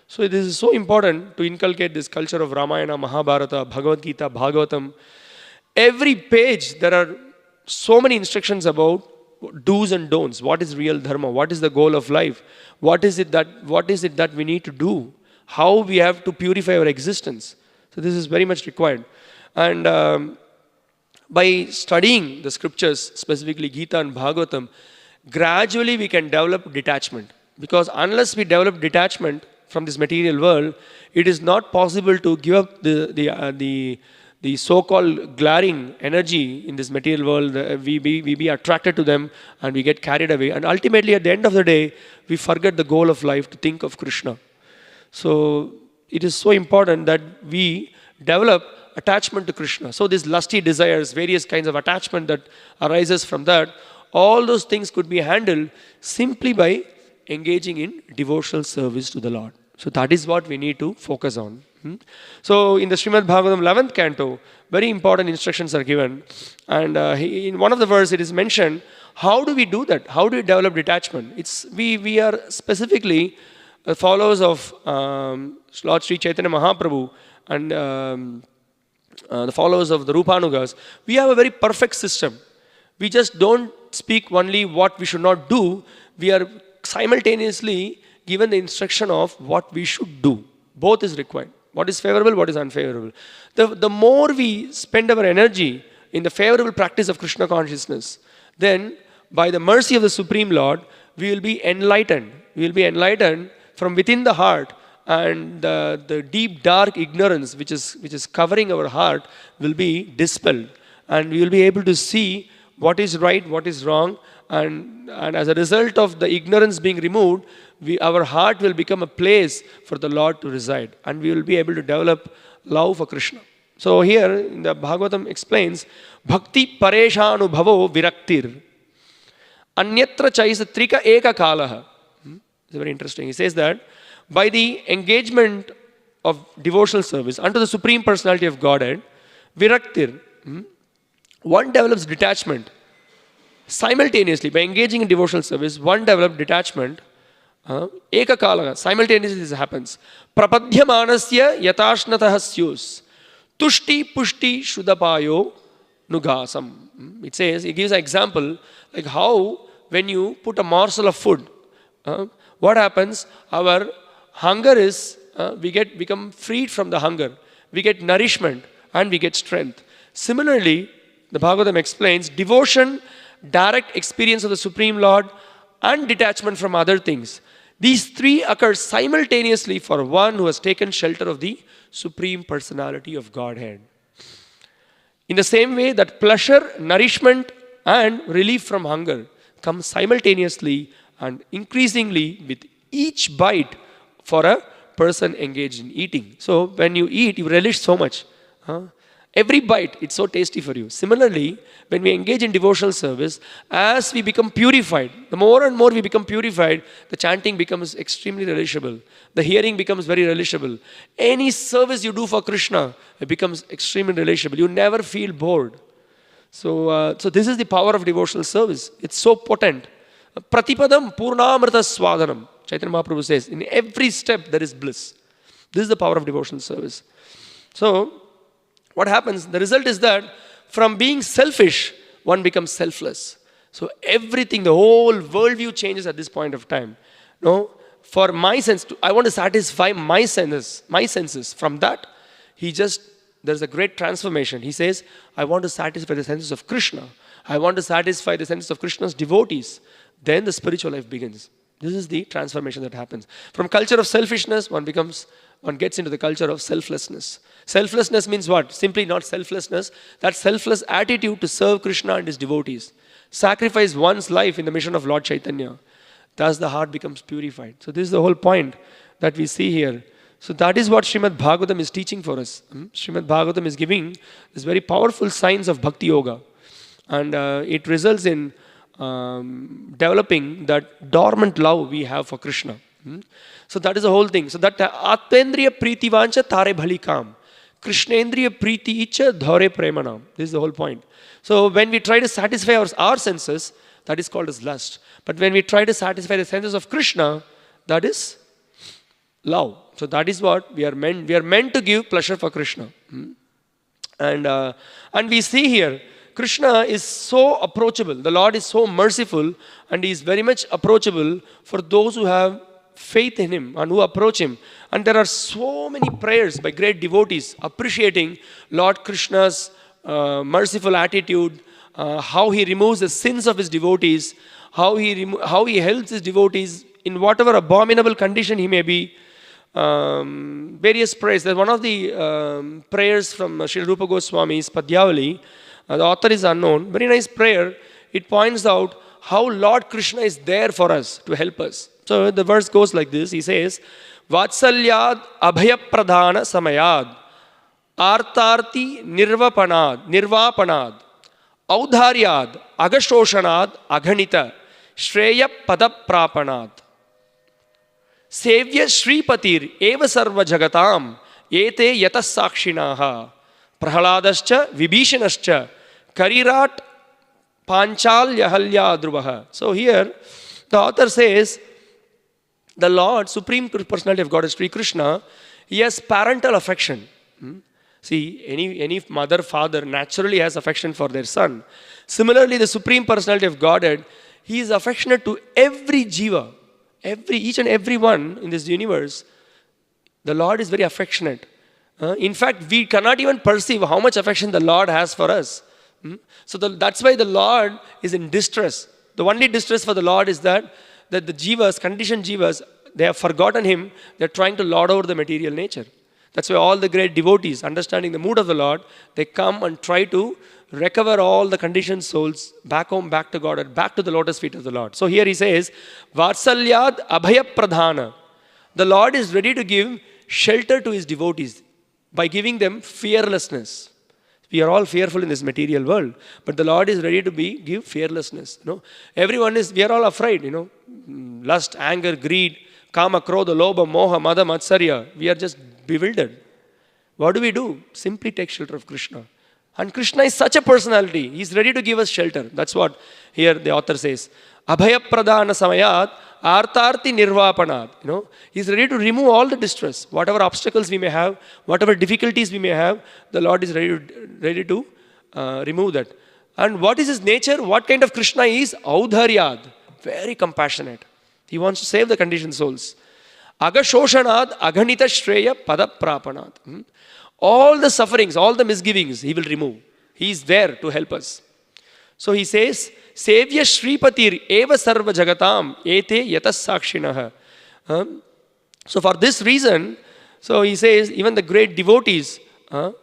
So this is so important to inculcate this culture of Ramayana, Mahabharata, Bhagavad Gita, Bhagavatam. Every page, there are so many instructions about do's and don'ts. What is real dharma? What is the goal of life? What is it that we need to do? How we have to purify our existence? So this is very much required. And by studying the scriptures, specifically Gita and Bhagavatam, gradually we can develop detachment. Because unless we develop detachment from this material world, it is not possible to give up the so-called glaring energy in this material world. We be attracted to them and we get carried away. And ultimately, at the end of the day, we forget the goal of life to think of Krishna. So it is so important that we develop attachment to Krishna. So these lusty desires, various kinds of attachment that arises from that, all those things could be handled simply by engaging in devotional service to the Lord. So that is what we need to focus on. So in the Srimad Bhagavatam 11th canto, very important instructions are given. And in one of the verses it is mentioned, how do we do that? How do we develop detachment? We are specifically followers of Lord Sri Chaitanya Mahaprabhu and the followers of the Rupanugas. We have a very perfect system. We just don't speak only what we should not do. We are simultaneously given the instruction of what we should do. Both is required. What is favorable, what is unfavorable. The more we spend our energy in the favorable practice of Krishna consciousness, then by the mercy of the Supreme Lord, we will be enlightened. We will be enlightened from within the heart, and the deep dark ignorance which is covering our heart will be dispelled. And we will be able to see what is right, what is wrong. And as a result of the ignorance being removed, our heart will become a place for the Lord to reside. And we will be able to develop love for Krishna. So here, in the Bhagavatam explains, Bhakti Pareshanubhavo Viraktir Anyatra Chaisatrika Eka Kalaha. It's very interesting. He says that by the engagement of devotional service unto the Supreme Personality of Godhead, Viraktir, one develops detachment. Simultaneously, by engaging in devotional service, one develops detachment. Eka Kalaha, simultaneously this happens. Prapadhyamanasya yatashnatah syus tushti pushti shudapayo nugasam. It says, it gives an example like how when you put a morsel of food, what happens? Our hunger is, we become freed from the hunger. We get nourishment and we get strength. Similarly, the Bhagavatam explains devotion, direct experience of the Supreme Lord, and detachment from other things. These three occur simultaneously for one who has taken shelter of the Supreme Personality of Godhead. In the same way that pleasure, nourishment, and relief from hunger come simultaneously and increasingly with each bite for a person engaged in eating. So when you eat, you relish so much. Every bite, it's so tasty for you. Similarly, when we engage in devotional service, as we become purified, the more and more we become purified, the chanting becomes extremely relishable. The hearing becomes very relishable. Any service you do for Krishna, it becomes extremely relishable. You never feel bored. So this is the power of devotional service. It's so potent. Pratipadam Purnamrita Swadanam. Chaitanya Mahaprabhu says, in every step there is bliss. This is the power of devotional service. So, what happens? The result is that from being selfish, one becomes selfless. So everything, the whole worldview changes at this point of time. No, for my sense, I want to satisfy my senses. From that, there's a great transformation. He says, I want to satisfy the senses of Krishna. I want to satisfy the senses of Krishna's devotees. Then the spiritual life begins. This is the transformation that happens. From culture of selfishness, one gets into the culture of selflessness. Selflessness means what? Simply not selflessness. That selfless attitude to serve Krishna and his devotees. Sacrifice one's life in the mission of Lord Chaitanya. Thus the heart becomes purified. So this is the whole point that we see here. So that is what Srimad Bhagavatam is teaching for us. Srimad Bhagavatam is giving this very powerful signs of Bhakti Yoga. And it results in developing that dormant love we have for Krishna. So that is the whole thing. So that Atendriya Priti Vancha Tare Bhalikam. Krishnendriya Priti Icha Dhore Premanam. This is the whole point. So when we try to satisfy our senses, that is called as lust. But when we try to satisfy the senses of Krishna, that is love. So that is what we are meant. We are meant to give pleasure for Krishna. And we see here, Krishna is so approachable. The Lord is so merciful, and He is very much approachable for those who have faith in Him and who approach Him. And there are so many prayers by great devotees appreciating Lord Krishna's merciful attitude, how he removes the sins of his devotees, how he helps his devotees in whatever abominable condition he may be. Various prayers. There's one of the prayers from Srila Rupa Goswami's Padyavali. The author is unknown. Very nice prayer. It points out how Lord Krishna is there for us to help us. So the verse goes like this. He says, Vatsalyad abhayapradhana samayad artarti nirvapanad audharyad agashoshanad aghanita shreya padaprapanad sevya shripatir eva sarva jagatam ete yatas sakshinaha prahaladascha vibhishanascha karirat panchalyahalya dhruvaha. So here the author says the Lord, Supreme Personality of God is Sri Krishna, he has parental affection. See, any mother, father naturally has affection for their son. Similarly, the Supreme Personality of Godhead, he is affectionate to every jiva, each and every one in this universe. The Lord is very affectionate. In fact, we cannot even perceive how much affection the Lord has for us. So that's why the Lord is in distress. The only distress for the Lord is that the jivas, conditioned jivas, they have forgotten him. They're trying to lord over the material nature. That's why all the great devotees, understanding the mood of the Lord, they come and try to recover all the conditioned souls back home, back to God, and back to the lotus feet of the Lord. So here he says, Vatsalyad abhayapradhana. The Lord is ready to give shelter to his devotees by giving them fearlessness. We are all fearful in this material world, but the Lord is ready to give fearlessness. We are all afraid. Lust, anger, greed, kama, krodha, lobha, moha, mada, matsarya. We are just bewildered. What do? Simply take shelter of Krishna. And Krishna is such a personality. He is ready to give us shelter. That's what here the author says. Abhayapradhana samayat artarti nirvapanad. He is ready to remove all the distress. Whatever obstacles we may have, whatever difficulties we may have, the Lord is ready to remove that. And what is his nature? What kind of Krishna is? Audharyad. Very compassionate. He wants to save the conditioned souls. Agashoshanad aghanita shreya padaprapanad. All the sufferings, all the misgivings, he will remove. He is there to help us. So he says, Sevya Shripatir eva sarva jagatam ete yatas sakshinaha. So for this reason, so he says, even the great devotees, the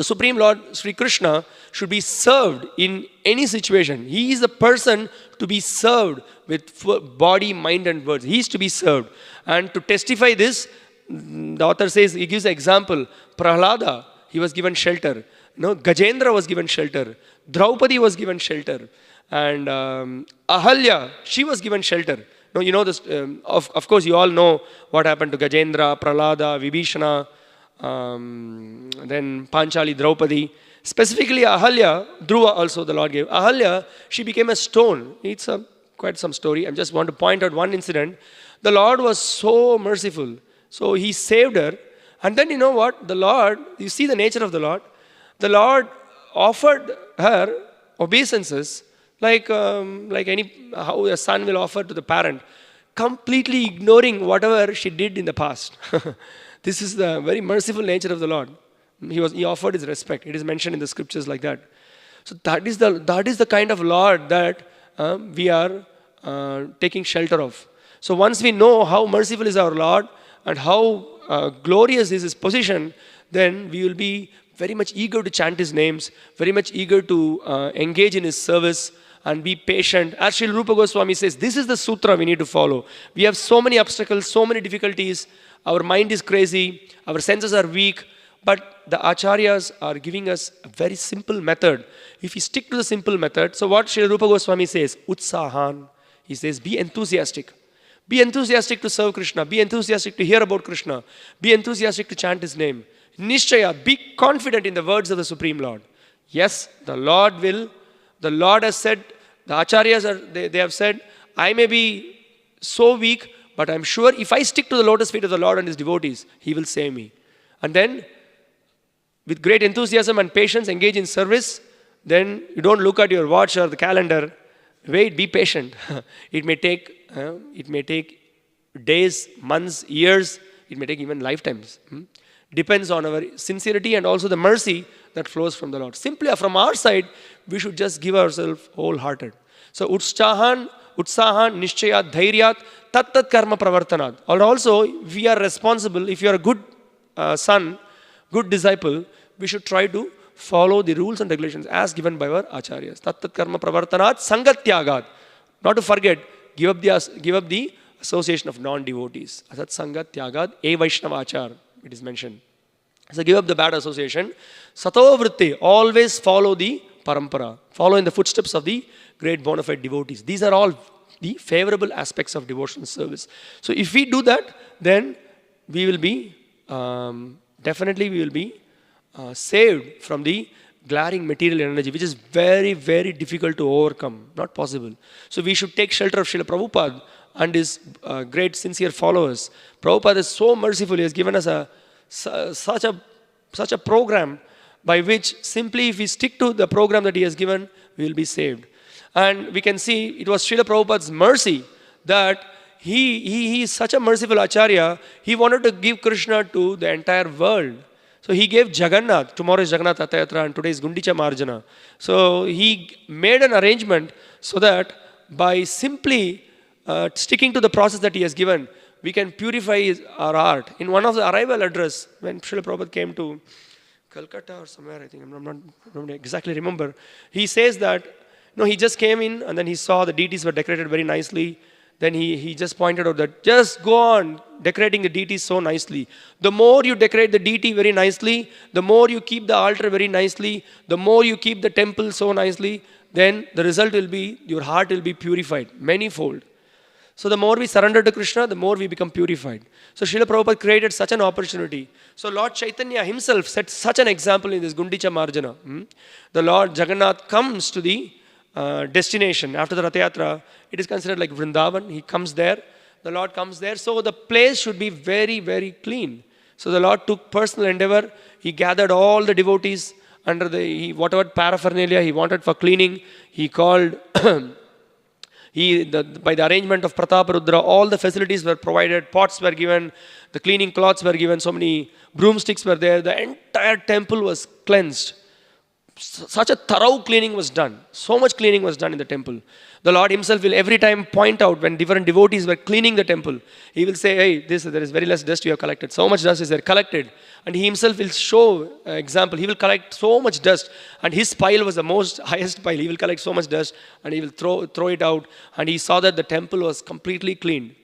Supreme Lord Sri Krishna should be served in any situation. He is the person to be served with body, mind and words. He is to be served. And to testify this, the author says, he gives an example. Prahlada, he was given shelter. Gajendra was given shelter. Draupadi was given shelter. And Ahalya, she was given shelter. This. Of course, you all know what happened to Gajendra, Prahlada, Vibhishana, then Panchali, Draupadi. Specifically Ahalya, Dhruva also the Lord gave. Ahalya, she became a stone. It's quite some story. I just want to point out one incident. The Lord was so merciful. So he saved her. And then you know what? The Lord, you see the nature of the Lord. The Lord offered her obeisances like how a son will offer to the parent, completely ignoring whatever she did in the past. This is the very merciful nature of the Lord. He offered his respect. It is mentioned in the scriptures like that. So that is the kind of Lord that we are taking shelter of. So once we know how merciful is our Lord and how glorious is his position, then we will be very much eager to chant his names, very much eager to engage in his service and be patient. As Srila Rupa Goswami says, this is the sutra we need to follow. We have so many obstacles, so many difficulties. Our mind is crazy, our senses are weak, but the acharyas are giving us a very simple method. If we stick to the simple method, so what Srila Rupa Goswami says, Utsahan, he says, be enthusiastic. Be enthusiastic to serve Krishna. Be enthusiastic to hear about Krishna. Be enthusiastic to chant his name. Nishchaya, be confident in the words of the Supreme Lord. Yes, the Lord has said, the acharyas they have said, I may be so weak, but I'm sure if I stick to the lotus feet of the Lord and his devotees, he will save me. And then, with great enthusiasm and patience, engage in service. Then you don't look at your watch or the calendar. Wait, be patient. It may take days, months, years. It may take even lifetimes. depends on our sincerity and also the mercy that flows from the Lord. Simply from our side, we should just give ourselves wholehearted. So utsahan, nishchayat, dhairyat, tat karma pravartanat. And also, we are responsible. If you are a good son, good disciple, we should try to follow the rules and regulations as given by our acharyas. Tat karma pravartanat, sangat tyagat. Not to forget, give up the association of non-devotees. Asat sangat tyagat, e vaishnava achar, it is mentioned. So give up the bad association. Sato vritti, always follow the parampara. Follow in the footsteps of the great bona fide devotees. These are all the favorable aspects of devotional service. So if we do that, then we will be, definitely we will be saved from the glaring material energy, which is very, very difficult to overcome. Not possible. So we should take shelter of Srila Prabhupada and his great sincere followers. Prabhupada is so merciful. He has given us such a program by which simply if we stick to the program that he has given, we will be saved. And we can see it was Srila Prabhupada's mercy that he is such a merciful Acharya. He wanted to give Krishna to the entire world. So he gave Jagannath. Tomorrow is Jagannath Atayatra and today is Gundicha Marjana. So he made an arrangement so that by simply sticking to the process that he has given, we can purify our heart. In one of the arrival address, when Srila Prabhupada came to Calcutta or somewhere, I think, I don't exactly remember, he says that, he just came in and then he saw the deities were decorated very nicely. Then he just pointed out that just go on decorating the deities so nicely. The more you decorate the deity very nicely, the more you keep the altar very nicely, the more you keep the temple so nicely, then the result will be, your heart will be purified, manifold. So the more we surrender to Krishna, the more we become purified. So Srila Prabhupada created such an opportunity. So Lord Chaitanya himself set such an example in this Gundicha Marjana. The Lord Jagannath comes to the destination after the Rath Yatra. It is considered like Vrindavan. He comes there. The Lord comes there. So the place should be very, very clean. So the Lord took personal endeavor. He gathered all the devotees under whatever paraphernalia he wanted for cleaning. He called... by the arrangement of Prataparudra, all the facilities were provided, pots were given, the cleaning cloths were given, so many broomsticks were there, the entire temple was cleansed. Such a thorough cleaning was done. So much cleaning was done in the temple. The Lord himself will every time point out when different devotees were cleaning the temple. He will say, hey, there is very less dust you have collected. So much dust is there collected. And he himself will show example. He will collect so much dust. And his pile was the highest pile. He will collect so much dust and he will throw it out. And he saw that the temple was completely cleaned.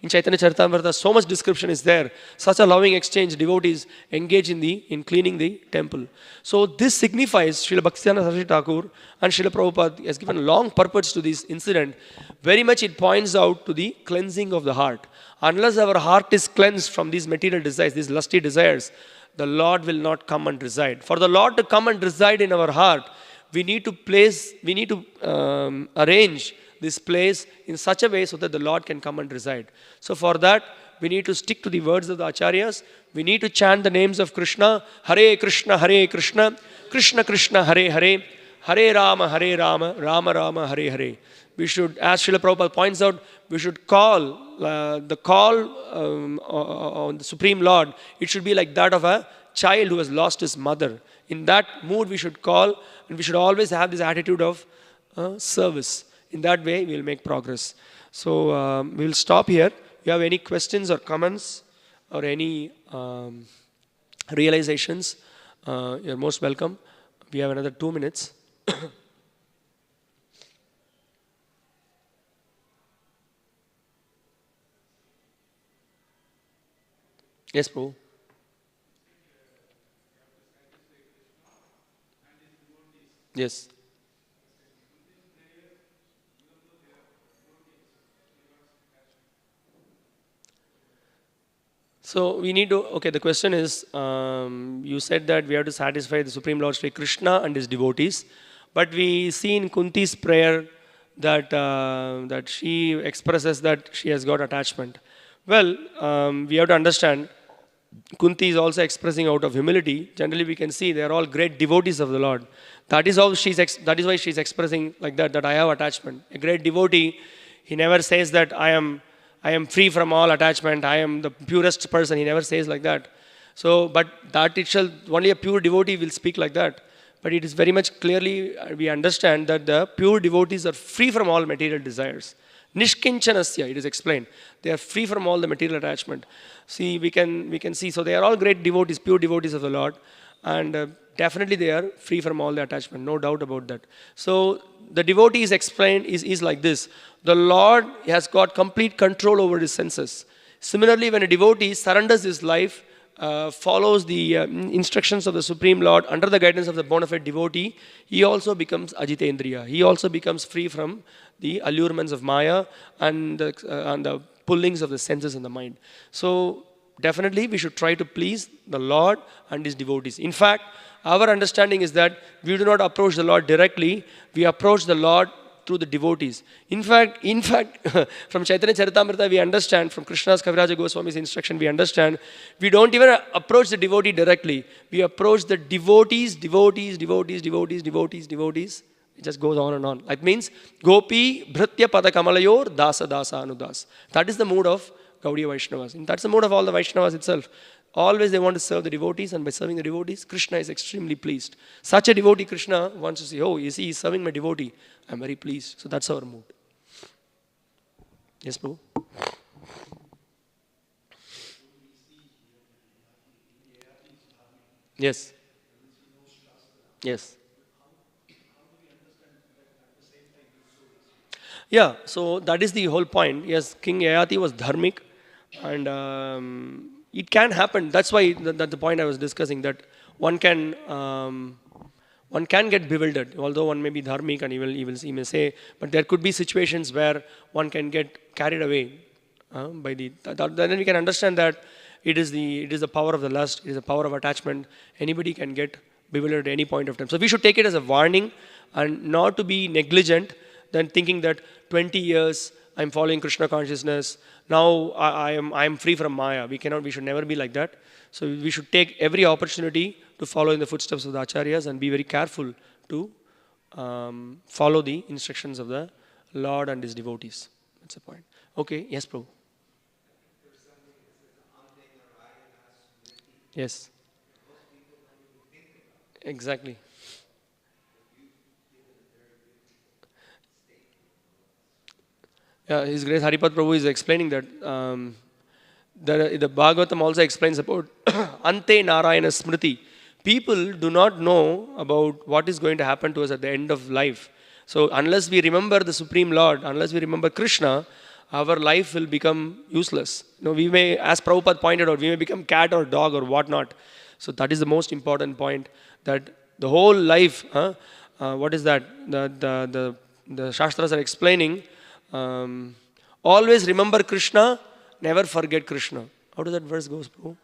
In Chaitanya Charitamrita, so much description is there. Such a loving exchange, devotees engage in cleaning the temple. So this signifies, Srila Bhaktivedanta Saraswati Thakur and Srila Prabhupada has given long purpose to this incident. Very much it points out to the cleansing of the heart. Unless our heart is cleansed from these material desires, these lusty desires, the Lord will not come and reside. For the Lord to come and reside in our heart, we need to arrange this place in such a way so that the Lord can come and reside. So for that, we need to stick to the words of the Acharyas. We need to chant the names of Krishna. Hare Krishna, Krishna Krishna, Hare Hare, Hare Rama, Rama Rama, Hare Hare. We should, as Srila Prabhupada points out, we should call on the Supreme Lord. It should be like that of a child who has lost his mother. In that mood we should call, and we should always have this attitude of service. In that way, we will make progress. So, we will stop here. If you have any questions or comments or any realizations, you're most welcome. We have another 2 minutes. Yes, Prabhu. Yes. So we need to, okay, the question is, you said that we have to satisfy the Supreme Lord Sri Krishna and his devotees, but we see in Kunti's prayer that, that she expresses that she has got attachment. Well, we have to understand, Kunti is also expressing out of humility. Generally we can see they are all great devotees of the Lord. That is why she's expressing like that I have attachment. A great devotee, he never says that I am free from all attachment, I am the purest person. He never says like that. So, but that itself, only a pure devotee will speak like that. But it is very much clearly, we understand that the pure devotees are free from all material desires. Nishkinchanasya, it is explained. They are free from all the material attachment. See, we can see, so they are all great devotees, pure devotees of the Lord. And definitely they are free from all the attachment, no doubt about that. So the devotee is explained, is like this. The Lord has got complete control over his senses. Similarly, when a devotee surrenders his life, follows the instructions of the Supreme Lord under the guidance of the bona fide devotee, he also becomes Ajitendriya. He also becomes free from the allurements of Maya and the pullings of the senses and the mind. So definitely we should try to please the Lord and his devotees. In fact, our understanding is that we do not approach the Lord directly, we approach the Lord through the devotees. In fact, from Chaitanya Charitamrita we understand, from Krishna's Kaviraja Goswami's instruction we understand, we don't even approach the devotee directly. We approach the devotees. It just goes on and on. That means, Gopi Bhritya Pada Kamalayor Dasa Dasa Anudas. That is the mood of Gaudiya Vaishnavas. And that's the mood of all the Vaishnavas itself. Always they want to serve the devotees, and by serving the devotees, Krishna is extremely pleased. Such a devotee, Krishna wants to say, oh, you see, he's serving my devotee. I'm very pleased. So that's our mood. Yes, Prabhu? Yes. Yes. Yeah, so that is the whole point. Yes, King Yayati was dharmic, and it can happen. That's why the point I was discussing, that one can get bewildered, although one may be dharmic and he may say, but there could be situations where one can get carried away by the. Then we can understand that it is the power of the lust, it is the power of attachment. Anybody can get bewildered at any point of time. So we should take it as a warning and not to be negligent. Then thinking that 20 years I'm following Krishna consciousness, now I am free from Maya. We should never be like that. So we should take every opportunity to follow in the footsteps of the Acharyas and be very careful to follow the instructions of the Lord and his devotees. That's the point. Okay, yes, Prabhu. Yes. Exactly. Yeah, His Grace Haripad Prabhu is explaining that the Bhagavatam also explains about Ante Narayana Smriti. People do not know about what is going to happen to us at the end of life. So unless we remember the Supreme Lord, unless we remember Krishna, our life will become useless. We may, as Prabhupada pointed out, we may become cat or dog or whatnot. So that is the most important point, that the whole life, what is that? The Shastras are explaining, always remember Krishna, never forget Krishna. How does that verse go, Prabhu?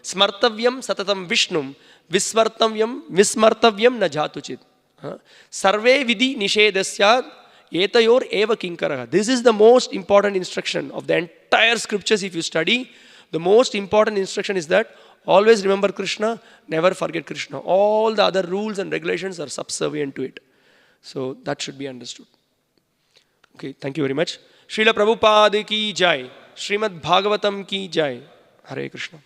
Smartavyam satatam Vishnum, vismartavyam na jatuchit. Sarve vidhi nishedasya etayor eva kinkaraha. This is the most important instruction of the entire scriptures. If you study, the most important instruction is that always remember Krishna, never forget Krishna. All the other rules and regulations are subservient to it. So that should be understood. Okay, thank you very much. Srila Prabhupada ki jai. Srimad Bhagavatam ki jai. Hare Krishna.